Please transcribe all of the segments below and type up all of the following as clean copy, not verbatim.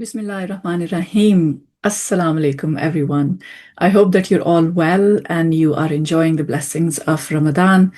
Bismillahirrahmanirrahim. Assalamu alaikum, everyone. I hope that you're all well and you are enjoying the blessings of Ramadan.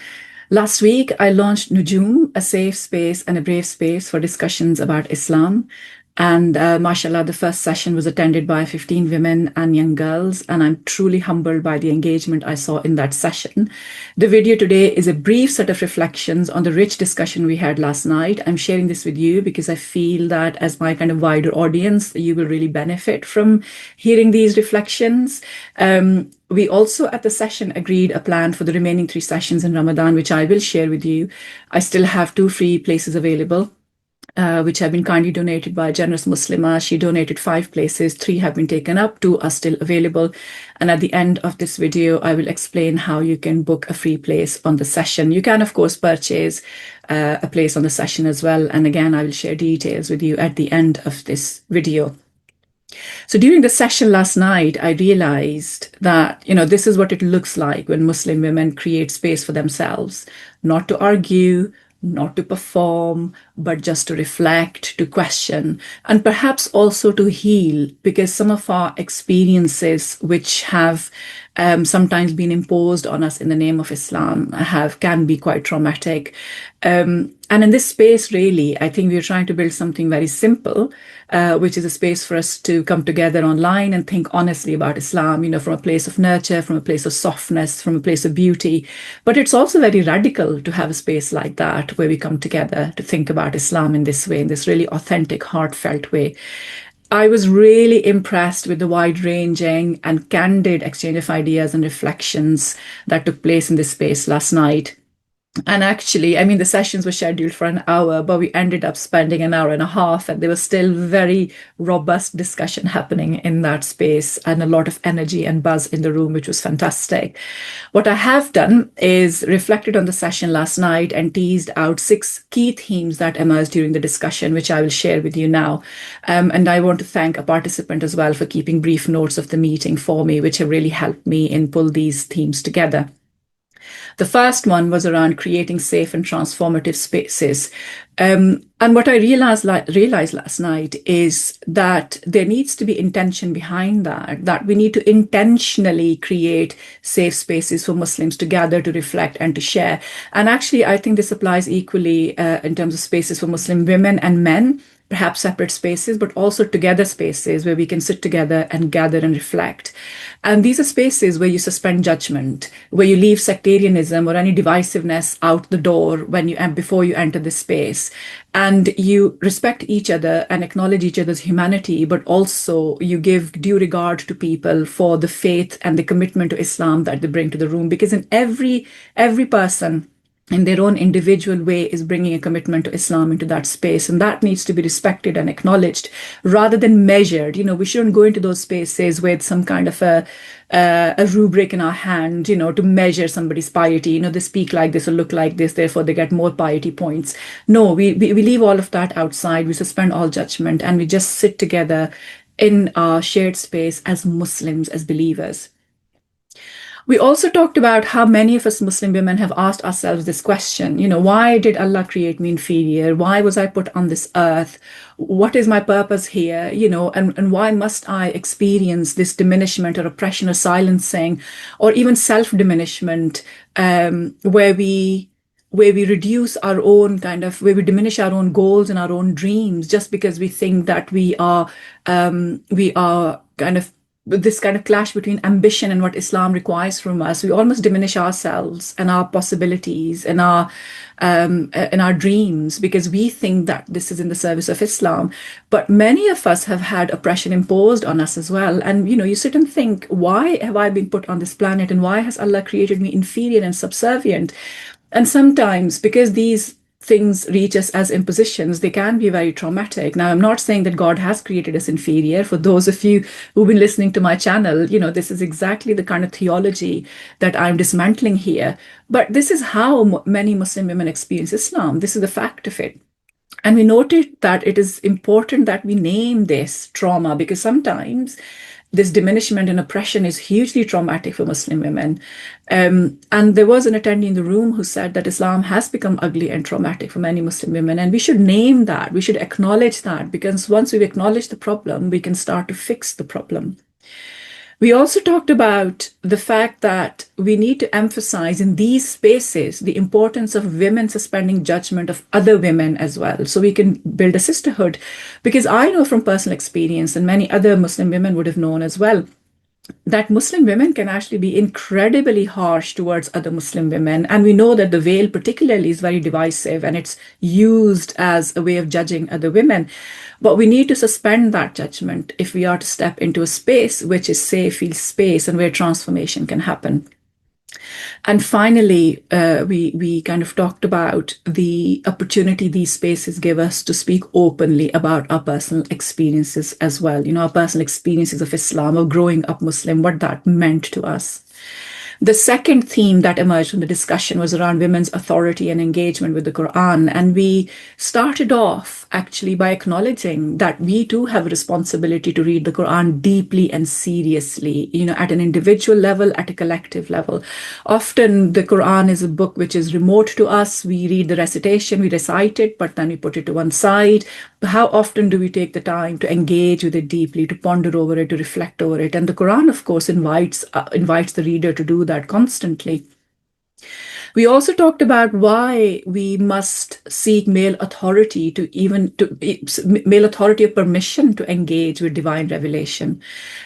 Last week, I launched Nujum, a safe space and a brave space for discussions about Islam. And mashallah, the first session was attended by 15 women and young girls. And I'm truly humbled by the engagement I saw in that session. The video today is a brief set of reflections on the rich discussion we had last night. I'm sharing this with you because I feel that as my kind of wider audience, you will really benefit from hearing these reflections. We also at the session agreed a plan for the remaining 3 sessions in Ramadan, which I will share with you. I still have 2 free places available, which have been kindly donated by a generous Muslima. She donated 5 places, 3 have been taken up, 2 are still available. And at the end of this video, I will explain how you can book a free place on the session. You can, of course, purchase a place on the session as well. And again, I will share details with you at the end of this video. So during the session last night, I realized that, this is what it looks like when Muslim women create space for themselves, not to argue, not to perform, but just to reflect, to question, and perhaps also to heal, because some of our experiences which have sometimes been imposed on us in the name of Islam can be quite traumatic. And in this space, really, I think we're trying to build something very simple, which is a space for us to come together online and think honestly about Islam, from a place of nurture, from a place of softness, from a place of beauty. But it's also very radical to have a space like that where we come together to think about Islam in this way, in this really authentic, heartfelt way. I was really impressed with the wide-ranging and candid exchange of ideas and reflections that took place in this space last night. And actually, the sessions were scheduled for an hour, but we ended up spending an hour and a half, and there was still very robust discussion happening in that space and a lot of energy and buzz in the room, which was fantastic. What I have done is reflected on the session last night and teased out 6 key themes that emerged during the discussion, which I will share with you now. And I want to thank a participant as well for keeping brief notes of the meeting for me, which have really helped me in pull these themes together. The first one was around creating safe and transformative spaces. And what I realized last night is that there needs to be intention behind that we need to intentionally create safe spaces for Muslims to gather, to reflect, and to share. And actually, I think this applies equally in terms of spaces for Muslim women and men, perhaps separate spaces, but also together spaces where we can sit together and gather and reflect. And these are spaces where you suspend judgment, where you leave sectarianism or any divisiveness out the door before you enter the space. And you respect each other and acknowledge each other's humanity, but also you give due regard to people for the faith and the commitment to Islam that they bring to the room. Because in every person, in their own individual way, is bringing a commitment to Islam into that space. And that needs to be respected and acknowledged rather than measured. We shouldn't go into those spaces with some kind of a rubric in our hand, to measure somebody's piety. They speak like this or look like this, therefore they get more piety points. No, we leave all of that outside. We suspend all judgment and we just sit together in our shared space as Muslims, as believers. We also talked about how many of us Muslim women have asked ourselves this question, why did Allah create me inferior? Why was I put on this earth? What is my purpose here? And why must I experience this diminishment or oppression or silencing or even self-diminishment, where we reduce our own where we diminish our own goals and our own dreams just because we think that we are this kind of clash between ambition and what Islam requires from us. We almost diminish ourselves and our possibilities and our dreams because we think that this is in the service of Islam. But many of us have had oppression imposed on us as well. And, you sit and think, why have I been put on this planet? And why has Allah created me inferior and subservient? And sometimes because these things reach us as impositions, they can be very traumatic. Now, I'm not saying that God has created us inferior. For those of you who've been listening to my channel, this is exactly the kind of theology that I'm dismantling here. But this is how many Muslim women experience Islam. This is the fact of it. And we noted that it is important that we name this trauma because sometimes this diminishment and oppression is hugely traumatic for Muslim women. And there was an attendee in the room who said that Islam has become ugly and traumatic for many Muslim women. And we should name that, we should acknowledge that, because once we've acknowledged the problem, we can start to fix the problem. We also talked about the fact that we need to emphasize in these spaces the importance of women suspending judgment of other women as well, so we can build a sisterhood. Because I know from personal experience, and many other Muslim women would have known as well, that Muslim women can actually be incredibly harsh towards other Muslim women. And we know that the veil particularly is very divisive and it's used as a way of judging other women. But we need to suspend that judgment if we are to step into a space which is safe, feel space, and where transformation can happen. And finally, we kind of talked about the opportunity these spaces give us to speak openly about our personal experiences as well. Our personal experiences of Islam, of growing up Muslim, what that meant to us. The second theme that emerged from the discussion was around women's authority and engagement with the Qur'an. And we started off actually by acknowledging that we too have a responsibility to read the Qur'an deeply and seriously, at an individual level, at a collective level. Often the Qur'an is a book which is remote to us. We read the recitation, we recite it, but then we put it to one side. But how often do we take the time to engage with it deeply, to ponder over it, to reflect over it? And the Qur'an, of course, invites the reader to do that constantly. We also talked about why we must seek male authority male authority of permission to engage with divine revelation.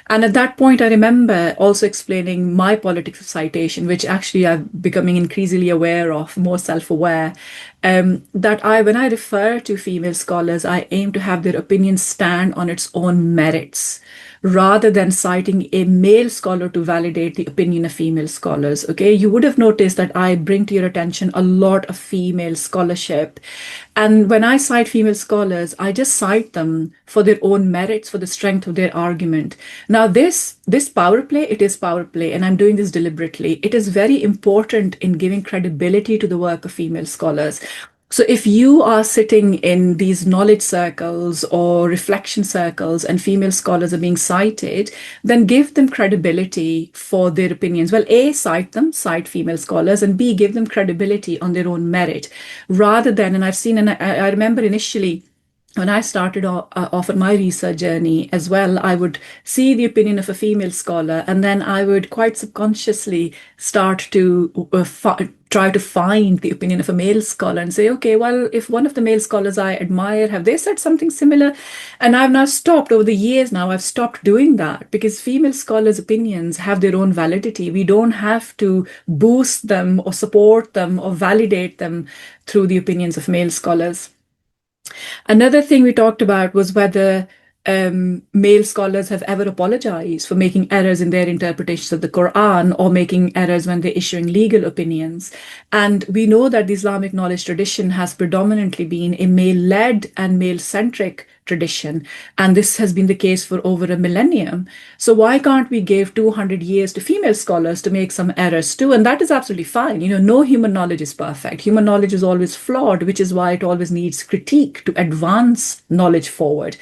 And at that point, I remember also explaining my politics of citation, which actually I'm becoming increasingly aware of, more self-aware, that when I refer to female scholars, I aim to have their opinions stand on its own merits, rather than citing a male scholar to validate the opinion of female scholars. Okay, you would have noticed that I bring to your attention a lot of female scholarship. And when I cite female scholars, I just cite them for their own merits, for the strength of their argument. Now, this power play, it is power play, and I'm doing this deliberately. It is very important in giving credibility to the work of female scholars. So if you are sitting in these knowledge circles or reflection circles and female scholars are being cited, then give them credibility for their opinions. Well, A, cite female scholars, and B, give them credibility on their own merit, rather than, and I remember initially, when I started off on my research journey as well, I would see the opinion of a female scholar, and then I would quite subconsciously start to try to find the opinion of a male scholar and say, okay, well, if one of the male scholars I admire, have they said something similar? And I've now stopped over the years now, I've stopped doing that, because female scholars' opinions have their own validity. We don't have to boost them or support them or validate them through the opinions of male scholars. Another thing we talked about was whether male scholars have ever apologized for making errors in their interpretations of the Quran, or making errors when they're issuing legal opinions. And we know that the Islamic knowledge tradition has predominantly been a male-led and male-centric tradition, and this has been the case for over a millennium. So why can't we give 200 years to female scholars to make some errors too? And that is absolutely fine. No human knowledge is perfect. Human knowledge is always flawed, which is why it always needs critique to advance knowledge forward.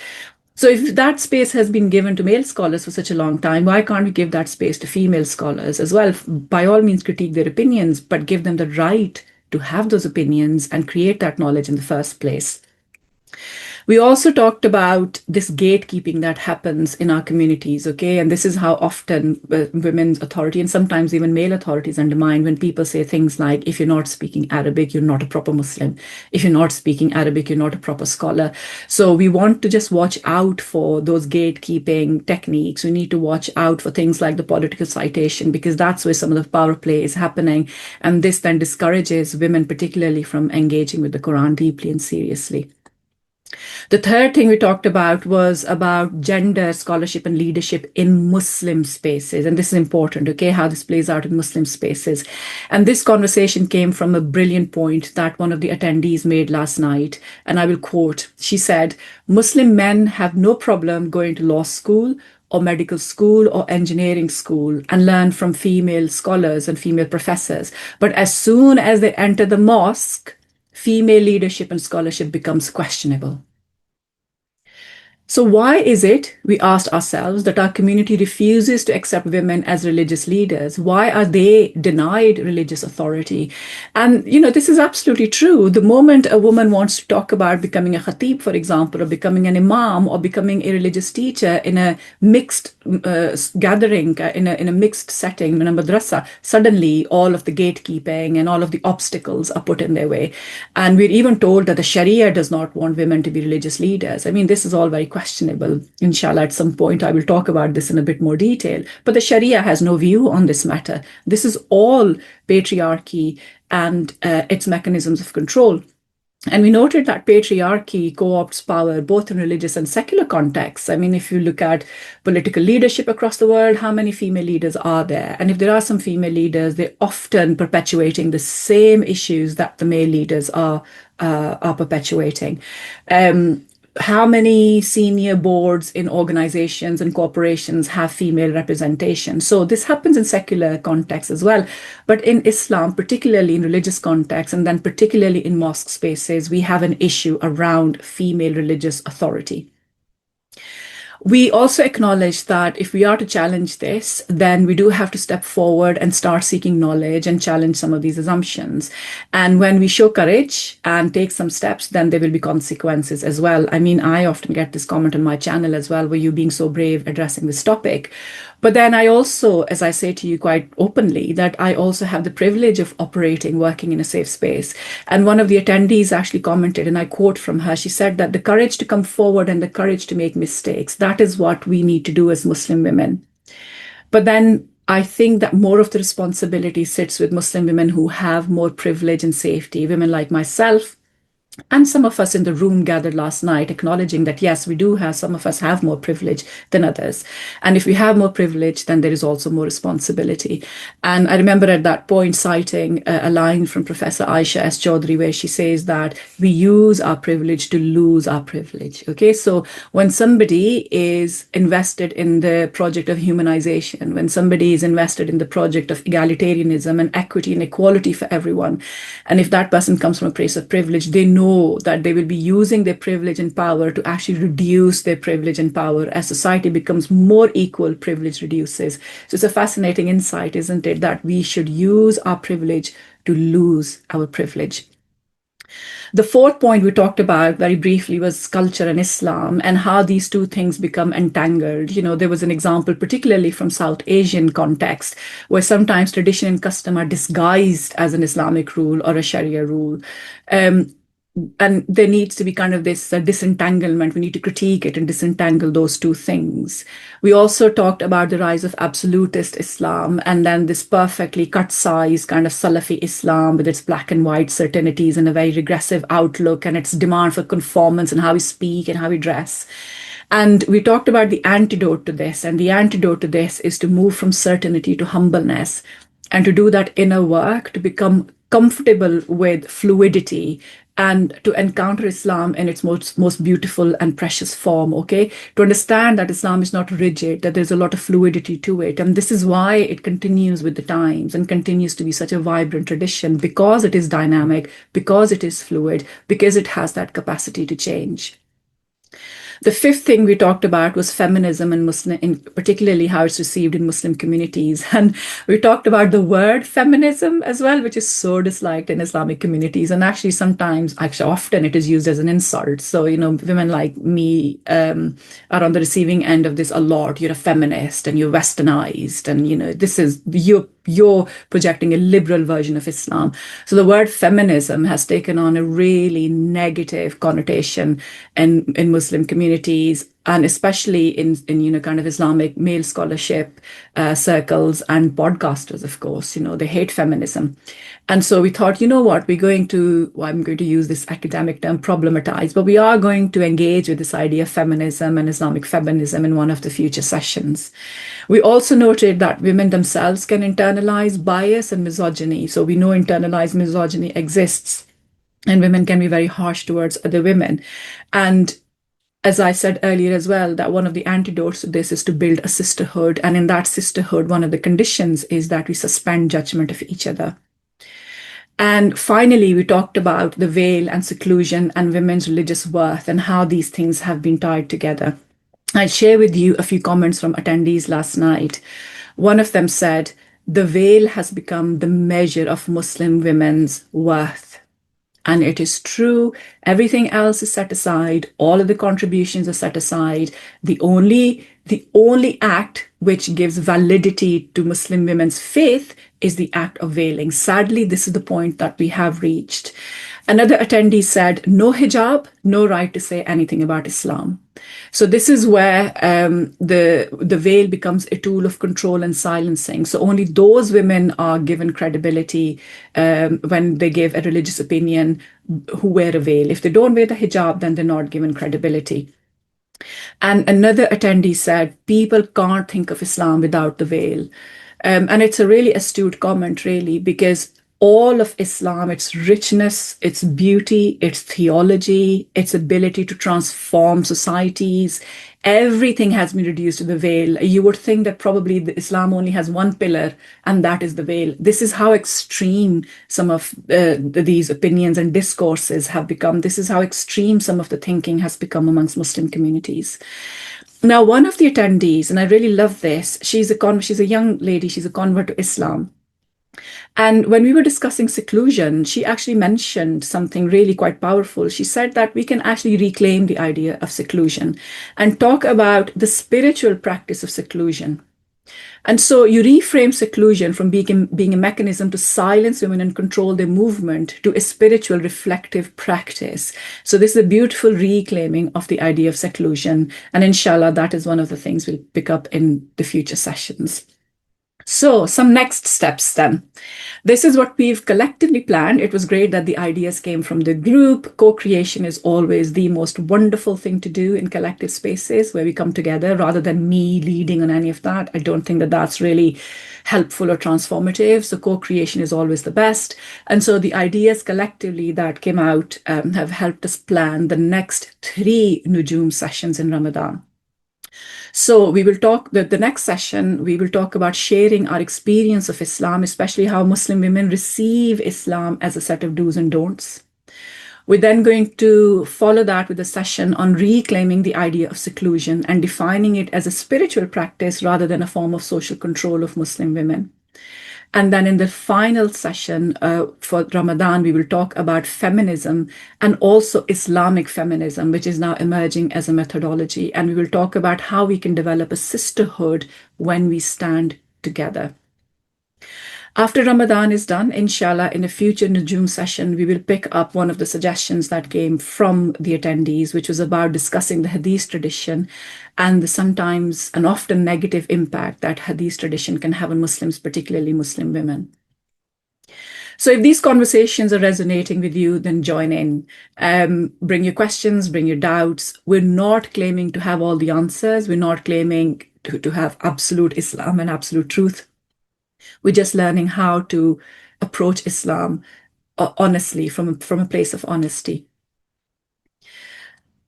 So if that space has been given to male scholars for such a long time, why can't we give that space to female scholars as well? By all means, critique their opinions, but give them the right to have those opinions and create that knowledge in the first place. We also talked about this gatekeeping that happens in our communities, okay? And this is how often women's authority, and sometimes even male authority, is undermined when people say things like, if you're not speaking Arabic, you're not a proper Muslim. If you're not speaking Arabic, you're not a proper scholar. So we want to just watch out for those gatekeeping techniques. We need to watch out for things like the political citation, because that's where some of the power play is happening. And this then discourages women, particularly, from engaging with the Quran deeply and seriously. The third thing we talked about was about gender scholarship and leadership in Muslim spaces. And this is important, okay, how this plays out in Muslim spaces. And this conversation came from a brilliant point that one of the attendees made last night. And I will quote, she said, Muslim men have no problem going to law school or medical school or engineering school and learn from female scholars and female professors. But as soon as they enter the mosque, female leadership and scholarship becomes questionable. So, why is it, we asked ourselves, that our community refuses to accept women as religious leaders? Why are they denied religious authority? And, this is absolutely true. The moment a woman wants to talk about becoming a khatib, for example, or becoming an imam, or becoming a religious teacher in a mixed gathering, in a mixed setting, in a madrasa, suddenly all of the gatekeeping and all of the obstacles are put in their way. And we're even told that the Sharia does not want women to be religious leaders. I mean, this is all very questionable. Inshallah, at some point, I will talk about this in a bit more detail. But the Sharia has no view on this matter. This is all patriarchy and its mechanisms of control. And we noted that patriarchy co-opts power both in religious and secular contexts. I mean, if you look at political leadership across the world, how many female leaders are there? And if there are some female leaders, they're often perpetuating the same issues that the male leaders are perpetuating. How many senior boards in organizations and corporations have female representation? So this happens in secular contexts as well. But in Islam, particularly in religious contexts, and then particularly in mosque spaces, we have an issue around female religious authority. We also acknowledge that if we are to challenge this, then we do have to step forward and start seeking knowledge and challenge some of these assumptions. And when we show courage and take some steps, then there will be consequences as well. I mean, I often get this comment on my channel as well, were you being so brave addressing this topic? But then I also, as I say to you quite openly, that I also have the privilege of working in a safe space. And one of the attendees actually commented, and I quote from her, she said that the courage to come forward and the courage to make mistakes, that is what we need to do as Muslim women. But then I think that more of the responsibility sits with Muslim women who have more privilege and safety, women like myself, and some of us in the room gathered last night, acknowledging that, yes, some of us have more privilege than others. And if we have more privilege, then there is also more responsibility. And I remember at that point citing a line from Professor Aisha S. Chaudhry, where she says that we use our privilege to lose our privilege. Okay, so when somebody is invested in the project of humanization, when somebody is invested in the project of egalitarianism and equity and equality for everyone, and if that person comes from a place of privilege, they know that they will be using their privilege and power to actually reduce their privilege and power. As society becomes more equal, privilege reduces. So it's a fascinating insight, isn't it, that we should use our privilege to lose our privilege. The fourth point we talked about very briefly was culture and Islam and how these two things become entangled. There was an example, particularly from South Asian context, where sometimes tradition and custom are disguised as an Islamic rule or a Sharia rule. And there needs to be kind of this disentanglement. We need to critique it and disentangle those two things. We also talked about the rise of absolutist Islam and then this perfectly cut size kind of Salafi Islam with its black and white certainties and a very regressive outlook and its demand for conformance and how we speak and how we dress. And we talked about the antidote to this. And the antidote to this is to move from certainty to humbleness and to do that inner work, to become comfortable with fluidity and to encounter Islam in its most beautiful and precious form, okay? To understand that Islam is not rigid, that there's a lot of fluidity to it. And this is why it continues with the times and continues to be such a vibrant tradition, because it is dynamic, because it is fluid, because it has that capacity to change. The fifth thing we talked about was feminism and particularly how it's received in Muslim communities. And we talked about the word feminism as well, which is so disliked in Islamic communities. And actually often it is used as an insult. So, women like me are on the receiving end of this a lot. You're a feminist and you're westernized. And, this is you're projecting a liberal version of Islam. So the word feminism has taken on a really negative connotation in Muslim communities, and especially in kind of Islamic male scholarship circles and podcasters, of course. They hate feminism. And so we thought, what, I'm going to use this academic term, problematize, but we are going to engage with this idea of feminism and Islamic feminism in one of the future sessions. We also noted that women themselves can internalize bias and misogyny. So we know internalized misogyny exists, and women can be very harsh towards other women. And as I said earlier as well, that one of the antidotes to this is to build a sisterhood. And in that sisterhood, one of the conditions is that we suspend judgment of each other. And finally, we talked about the veil and seclusion and women's religious worth and how these things have been tied together. I'll share with you a few comments from attendees last night. One of them said, the veil has become the measure of Muslim women's worth. And it is true. Everything else is set aside. All of the contributions are set aside. The only act which gives validity to Muslim women's faith is the act of veiling. Sadly, this is the point that we have reached. Another attendee said, no hijab, no right to say anything about Islam. So this is where the veil becomes a tool of control and silencing. So only those women are given credibility when they give a religious opinion who wear a veil. If they don't wear the hijab, then they're not given credibility. And another attendee said, people can't think of Islam without the veil. And it's a really astute comment, really, because all of Islam, its richness, its beauty, its theology, its ability to transform societies, everything has been reduced to the veil. You would think that probably Islam only has one pillar, and that is the veil. This is how extreme some of these opinions and discourses have become. This is how extreme some of the thinking has become amongst Muslim communities. Now, one of the attendees, and I really love this, she's a young lady, she's a convert to Islam. And when we were discussing seclusion, she actually mentioned something really quite powerful. She said that we can actually reclaim the idea of seclusion and talk about the spiritual practice of seclusion. And so you reframe seclusion from being a mechanism to silence women and control their movement to a spiritual reflective practice. So this is a beautiful reclaiming of the idea of seclusion. And inshallah, that is one of the things we'll pick up in the future sessions. So some next steps then. This is what we've collectively planned. It was great that the ideas came from the group. Co-creation is always the most wonderful thing to do in collective spaces where we come together rather than me leading on any of that. I don't think that that's really helpful or transformative. So co-creation is always the best. And so the ideas collectively that came out have helped us plan the next 3 Nujum sessions in Ramadan. So we will talk, the next session, we will talk about sharing our experience of Islam, especially how Muslim women receive Islam as a set of do's and don'ts. We're then going to follow that with a session on reclaiming the idea of seclusion and defining it as a spiritual practice rather than a form of social control of Muslim women. And then in the final session for Ramadan, we will talk about feminism and also Islamic feminism, which is now emerging as a methodology. And we will talk about how we can develop a sisterhood when we stand together. After Ramadan is done, inshallah, in a future Nujum session, we will pick up one of the suggestions that came from the attendees, which was about discussing the Hadith tradition and the sometimes and often negative impact that Hadith tradition can have on Muslims, particularly Muslim women. So if these conversations are resonating with you, then join in. Bring your questions, bring your doubts. We're not claiming to have all the answers. We're not claiming to have absolute Islam and absolute truth. We're just learning how to approach Islam honestly, from a place of honesty.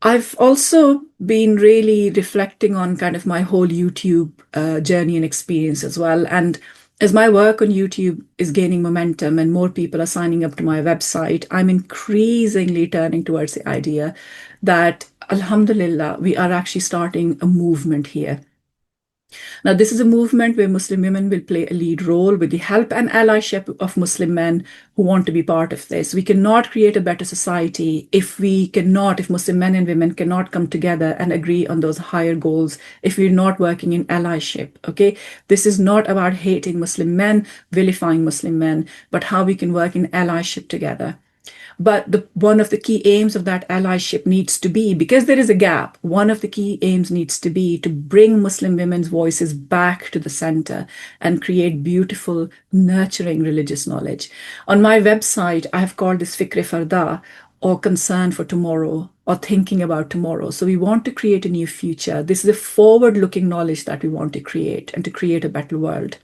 I've also been really reflecting on kind of my whole YouTube journey and experience as well. And as my work on YouTube is gaining momentum and more people are signing up to my website, I'm increasingly turning towards the idea that, alhamdulillah, we are actually starting a movement here. Now, this is a movement where Muslim women will play a lead role with the help and allyship of Muslim men who want to be part of this. We cannot create a better society if Muslim men and women cannot come together and agree on those higher goals, if we're not working in allyship, okay? This is not about hating Muslim men, vilifying Muslim men, but how we can work in allyship together. But one of the key aims of that allyship needs to be, because there is a gap, one of the key aims needs to be to bring Muslim women's voices back to the center and create beautiful, nurturing religious knowledge. On my website, I have called this Fikr Farda, or concern for tomorrow, or thinking about tomorrow. So we want to create a new future. This is a forward-looking knowledge that we want to create and to create a better world.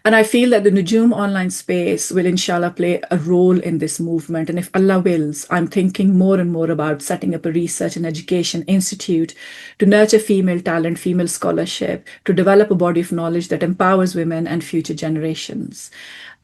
And I feel that the Nujum online space will, inshallah, play a role in this movement. And if Allah wills, I'm thinking more and more about setting up a research and education institute to nurture female talent, female scholarship, to develop a body of knowledge that empowers women and future generations.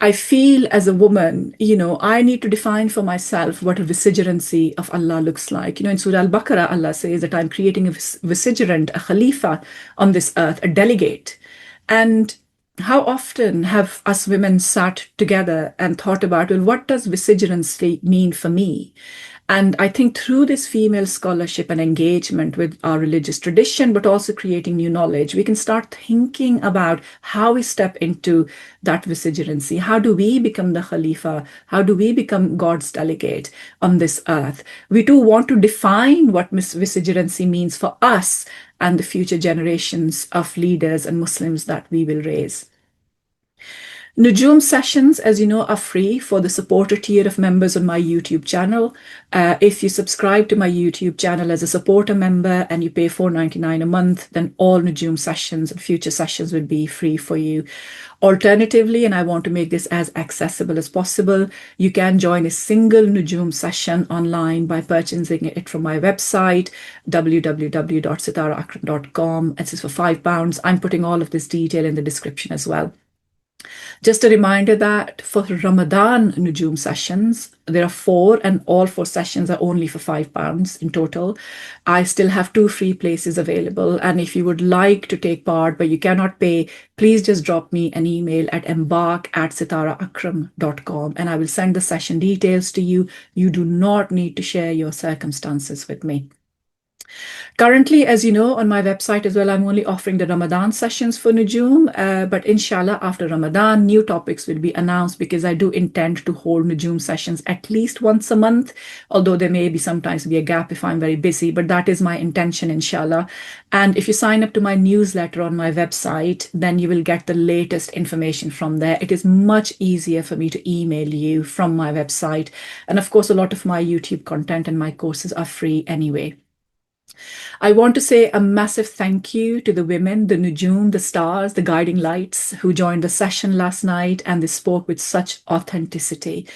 I feel as a woman, I need to define for myself what a vicegerency of Allah looks like. In Surah Al-Baqarah, Allah says that I'm creating a vicegerent, a khalifa on this earth, a delegate. And how often have us women sat together and thought about, well, what does vicegerency mean for me? And I think through this female scholarship and engagement with our religious tradition, but also creating new knowledge, we can start thinking about how we step into that vicegerency. How do we become the Khalifa? How do we become God's delegate on this earth? We too want to define what vicegerency means for us and the future generations of leaders and Muslims that we will raise. Nujum sessions, as you know, are free for the supporter tier of members on my YouTube channel. If you subscribe to my YouTube channel as a supporter member and you pay $4.99 a month, then all Nujum sessions and future sessions will be free for you. Alternatively, and I want to make this as accessible as possible, you can join a single Nujum session online by purchasing it from my website, www.sitaraakram.com. This is for £5. I'm putting all of this detail in the description as well. Just a reminder that for Ramadan Nujum sessions, there are 4 and all 4 sessions are only for £5 in total. I still have 2 free places available. And if you would like to take part, but you cannot pay, please just drop me an email at embark@sitaraakram.com and I will send the session details to you. You do not need to share your circumstances with me. Currently, as you know, on my website as well, I'm only offering the Ramadan sessions for Nujum, but inshallah, after Ramadan, new topics will be announced because I do intend to hold Nujum sessions at least once a month, although there may be sometimes be a gap if I'm very busy, but that is my intention, inshallah. And if you sign up to my newsletter on my website, then you will get the latest information from there. It is much easier for me to email you from my website. And of course, a lot of my YouTube content and my courses are free anyway. I want to say a massive thank you to the women, the Nujum, the stars, the guiding lights who joined the session last night, and they spoke with such authenticity.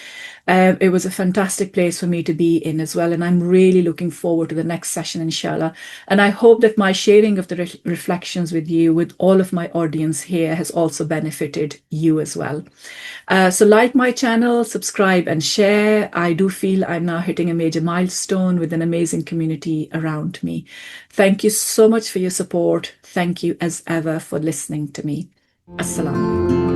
It was a fantastic place for me to be in as well, and I'm really looking forward to the next session, inshallah. And I hope that my sharing of the reflections with you, with all of my audience here, has also benefited you as well. So like my channel, subscribe and share. I do feel I'm now hitting a major milestone with an amazing community around me. Thank you so much for your support. Thank you as ever for listening to me. Assalamu alaikum.